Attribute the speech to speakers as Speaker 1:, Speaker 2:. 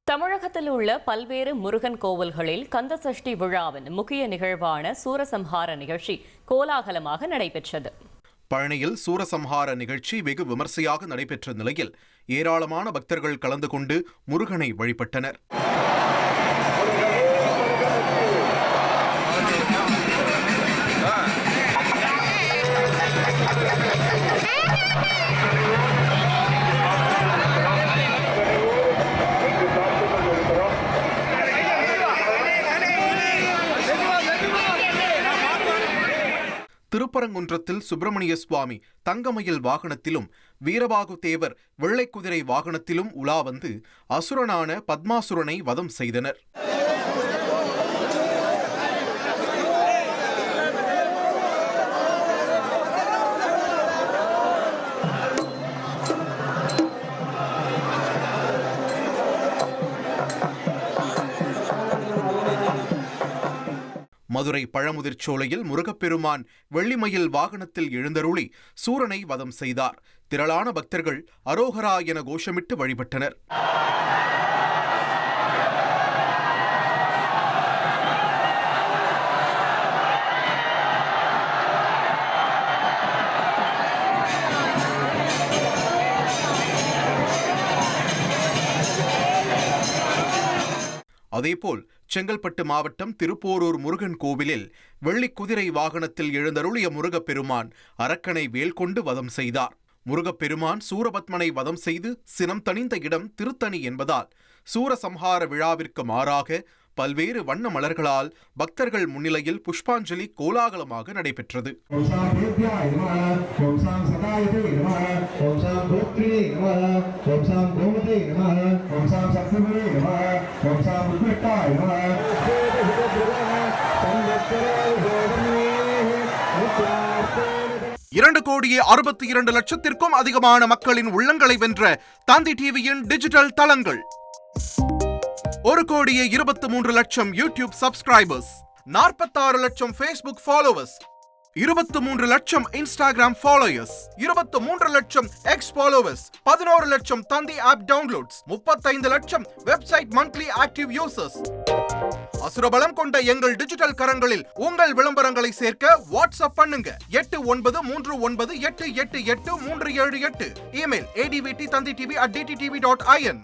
Speaker 1: தமிழகத்தில் உள்ள பல்வேறு முருகன் கோவில்களில் கந்தசஷ்டி விழாவின் முக்கிய நிகழ்வான சூரசம்ஹார நிகழ்ச்சி கோலாகலமாக நடைபெற்றது.
Speaker 2: பழனியில் சூரசம்ஹார நிகழ்ச்சி வெகு விமர்சையாக நடைபெற்ற நிலையில் ஏராளமான பக்தர்கள் கலந்து கொண்டு முருகனை வழிபட்டனர். திருப்பரங்குன்றத்தில் சுப்பிரமணிய சுவாமி தங்கமயில் வாகனத்திலும் வீரபாகு தேவர் வெள்ளைக்குதிரை வாகனத்திலும் உலா வந்து அசுரனான பத்மாசுரனை வதம் செய்தனர். மதுரை பழமுதிர்ச்சோலையில் முருகப்பெருமான் வெள்ளிமயில் வாகனத்தில் எழுந்தருளி சூரனை வதம் செய்தார். திரளான பக்தர்கள் அரோகரா என கோஷமிட்டு வழிபட்டனர். அதேபோல் செங்கல்பட்டு மாவட்டம் திருப்போரூர் முருகன் கோவிலில் வெள்ளிக்குதிரை வாகனத்தில் எழுந்தருளிய முருகப்பெருமான் அரக்கனை வேல் கொண்டு வதம் செய்தார். முருகப்பெருமான் சூரபத்மனை வதம் செய்து சினம் தணிந்த இடம் திருத்தணி என்பதால் சூரசம்ஹார விழாவிற்கு மாறாக பல்வேறு வண்ண மலர்களால் பக்தர்கள் முன்னிலையில் புஷ்பாஞ்சலி கோலாகலமாக நடைபெற்றது. இரண்டு கோடியே 62 லட்சத்திற்கும் அதிகமான மக்களின் உள்ளங்களை வென்ற தந்தி டிவியின் டிஜிட்டல் தளங்கள், 1,23,00,000 லட்சம் யூடியூப் சப்ஸ்கிரைபர்ஸ், 46 லட்சம் ஃபேஸ்புக் ஃபாலோவர்ஸ், 23 லட்சம் இன்ஸ்டாகிராம் ஃபாலோயர்ஸ், 23 லட்சம் எக்ஸ் ஃபாலோவர்ஸ், 11 லட்சம் தந்தி ஆப் டவுன்லோட்ஸ், 35 லட்சம் வெப்சைட் மந்த்லி ஆக்டிவ் யூசர்ஸ். அசுரபலம் கொண்ட எங்கள் டிஜிட்டல் கரங்களில் உங்கள் விளம்பரங்களை சேர்க்க வாட்ஸ்அப் பண்ணுங்க. 8939888378. Email advttanditv@dttv.in.